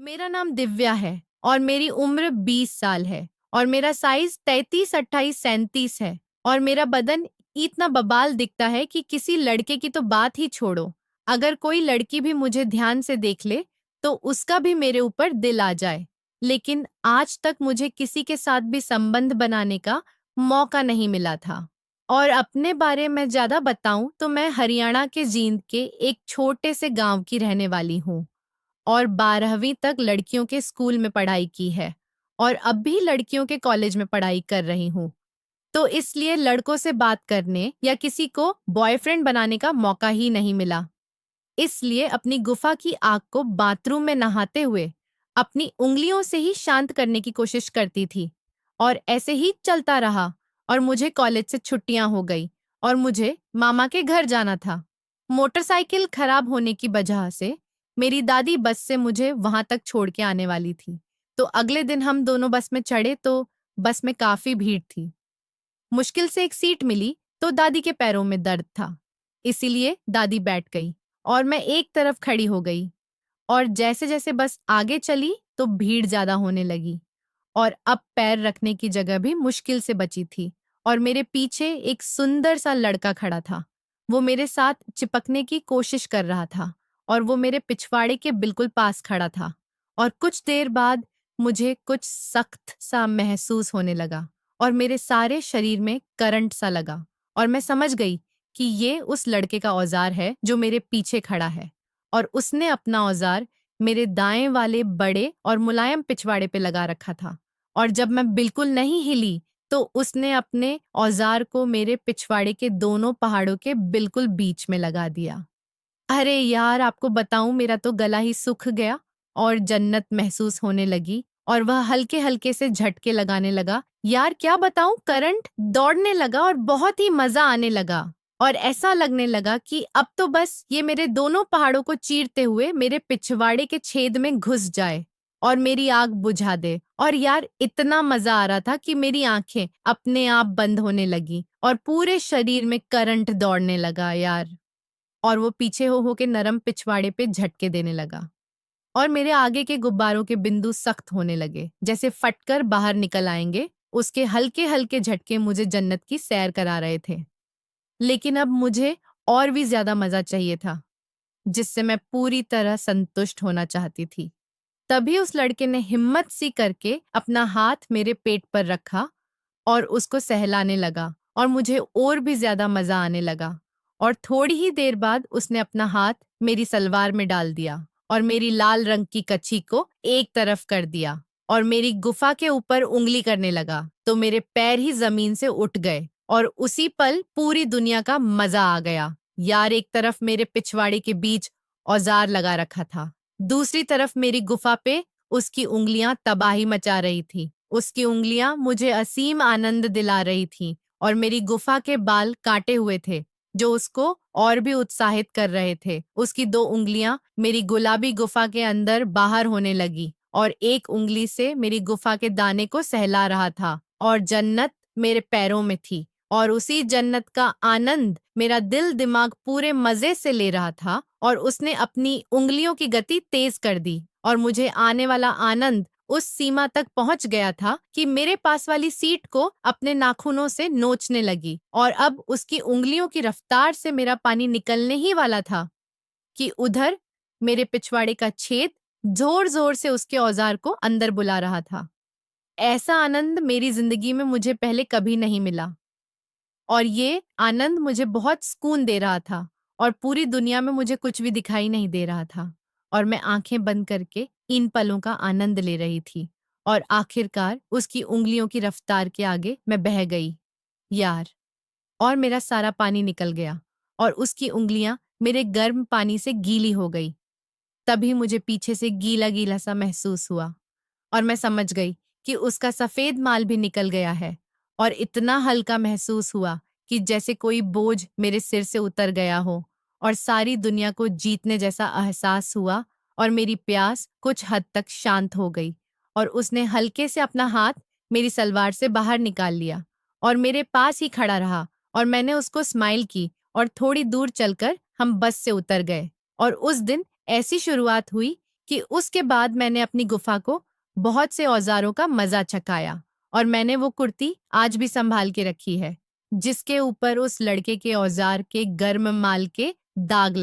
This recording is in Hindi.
मेरा नाम दिव्या है और मेरी उम्र 20 साल है और मेरा साइज 33, 28, 37 है और मेरा बदन इतना बबाल दिखता है कि किसी लड़के की तो बात ही छोड़ो। अगर कोई लड़की भी मुझे ध्यान से देख ले तो उसका भी मेरे ऊपर दिल आ जाए। लेकिन आज तक मुझे किसी के साथ भी संबंध बनाने का मौका नहीं मिला था। और अपने बारे में ज्यादा बताऊं तो मैं हरियाणा के जींद के एक छोटे से गांव की रहने वाली हूँ और 12वीं तक लड़कियों के स्कूल में पढ़ाई की है और अब भी लड़कियों के कॉलेज में पढ़ाई कर रही हूँ। तो इसलिए लड़कों से बात करने या किसी को बॉयफ्रेंड बनाने का मौका ही नहीं मिला। इसलिए अपनी गुफा की आग को बाथरूम में नहाते हुए अपनी उंगलियों से ही शांत करने की कोशिश करती थी। और ऐसे ही चलता रहा और मुझे कॉलेज से छुट्टियां हो गई और मुझे मामा के घर जाना था। मोटरसाइकिल खराब होने की वजह से मेरी दादी बस से मुझे वहां तक छोड़ के आने वाली थी। तो अगले दिन हम दोनों बस में चढ़े तो बस में काफी भीड़ थी। मुश्किल से एक सीट मिली तो दादी के पैरों में दर्द था। इसीलिए दादी बैठ गई और मैं एक तरफ खड़ी हो गई। और जैसे जैसे बस आगे चली तो भीड़ ज्यादा होने लगी और अब पैर रखने की जगह भी मुश्किल से बची थी। और मेरे पीछे एक सुंदर सा लड़का खड़ा था। वो मेरे साथ चिपकने की कोशिश कर रहा था और वो मेरे पिछवाड़े के बिल्कुल पास खड़ा था। और कुछ देर बाद मुझे कुछ सख्त सा महसूस होने लगा और मेरे सारे शरीर में करंट सा लगा और मैं समझ गई कि ये उस लड़के का औजार है जो मेरे पीछे खड़ा है। और उसने अपना औजार मेरे दाएं वाले बड़े और मुलायम पिछवाड़े पे लगा रखा था। और जब मैं बिल्कुल नहीं हिली तो उसने अपने औजार को मेरे पिछवाड़े के दोनों पहाड़ों के बिल्कुल बीच में लगा दिया। अरे यार, आपको बताऊं, मेरा तो गला ही सूख गया और जन्नत महसूस होने लगी और वह हल्के हल्के से झटके लगाने लगा। यार क्या बताऊं, करंट दौड़ने लगा और बहुत ही मजा आने लगा और ऐसा लगने लगा कि अब तो बस ये मेरे दोनों पहाड़ों को चीरते हुए मेरे पिछवाड़े के छेद में घुस जाए और मेरी आग बुझा दे। और यार इतना मजा आ रहा था कि मेरी आंखें अपने आप बंद होने लगी और पूरे शरीर में करंट दौड़ने लगा यार। और वो पीछे हो के नरम पिछवाड़े पे झटके देने लगा और मेरे आगे के गुब्बारों के बिंदु सख्त होने लगे, जैसे फटकर बाहर निकल आएंगे। उसके हल्के हल्के झटके मुझे जन्नत की सैर करा रहे थे। लेकिन अब मुझे और भी ज्यादा मजा चाहिए था, जिससे मैं पूरी तरह संतुष्ट होना चाहती थी। तभी उस लड़के ने हिम्मत सी करके अपना हाथ मेरे पेट पर रखा और उसको सहलाने लगा और मुझे और भी ज्यादा मजा आने लगा। और थोड़ी ही देर बाद उसने अपना हाथ मेरी सलवार में डाल दिया और मेरी लाल रंग की कच्छी को एक तरफ कर दिया और मेरी गुफा के ऊपर उंगली करने लगा तो मेरे पैर ही जमीन से उठ गए और उसी पल पूरी दुनिया का मजा आ गया। यार, एक तरफ मेरे पिछवाड़े के बीच औजार लगा रखा था, दूसरी तरफ मेरी गुफा पे उसकी उंगलियां तबाही मचा रही थी। उसकी उंगलियां मुझे असीम आनंद दिला रही थीं और मेरी गुफा के बाल काटे हुए थे जो उसको और भी उत्साहित कर रहे थे। उसकी दो उंगलियां मेरी गुलाबी गुफा के अंदर बाहर होने लगी और एक उंगली से मेरी गुफा के दाने को सहला रहा था और जन्नत मेरे पैरों में थी। और उसी जन्नत का आनंद मेरा दिल दिमाग पूरे मजे से ले रहा था और उसने अपनी उंगलियों की गति तेज कर दी और मुझे आने वाला आनंद उस सीमा तक पहुंच गया था कि मेरे पास वाली सीट को अपने नाखूनों से नोचने लगी और अब उसकी उंगलियों की रफ्तार से मेरा पानी निकलने ही वाला था कि उधर मेरे पिछवाड़े का छेद जोर जोर से उसके औजार को अंदर बुला रहा था। ऐसा आनंद मेरी जिंदगी में मुझे पहले कभी नहीं मिला और ये आनंद मुझे बहुत सुकून दे रहा था और पूरी दुनिया में मुझे कुछ भी दिखाई नहीं दे रहा था और मैं आंखें बंद करके इन पलों का आनंद ले रही थी। और आखिरकार उसकी उंगलियों की रफ्तार के आगे मैं बह गई यार, और मेरा सारा पानी निकल गया और उसकी उंगलियां मेरे गर्म पानी से गीली हो गई। तभी मुझे पीछे से गीला गीला सा महसूस हुआ और मैं समझ गई कि उसका सफेद माल भी निकल गया है। और इतना हल्का महसूस हुआ कि जैसे कोई बोझ मेरे सिर से उतर गया हो और सारी दुनिया को जीतने जैसा एहसास हुआ और मेरी प्यास कुछ हद तक शांत हो गई। और उसने हल्के से अपना हाथ मेरी सलवार से बाहर निकाल लिया और मेरे पास ही खड़ा रहा और मैंने उसको स्माइल की और थोड़ी दूर चलकर हम बस से उतर गए। और उस दिन ऐसी शुरुआत हुई कि उसके बाद मैंने अपनी गुफा को बहुत से औजारों का मजा चखाया और मैंने वो कुर्ती आज भी संभाल के रखी है जिसके ऊपर उस लड़के के औजार के गर्म माल के दाग लगे।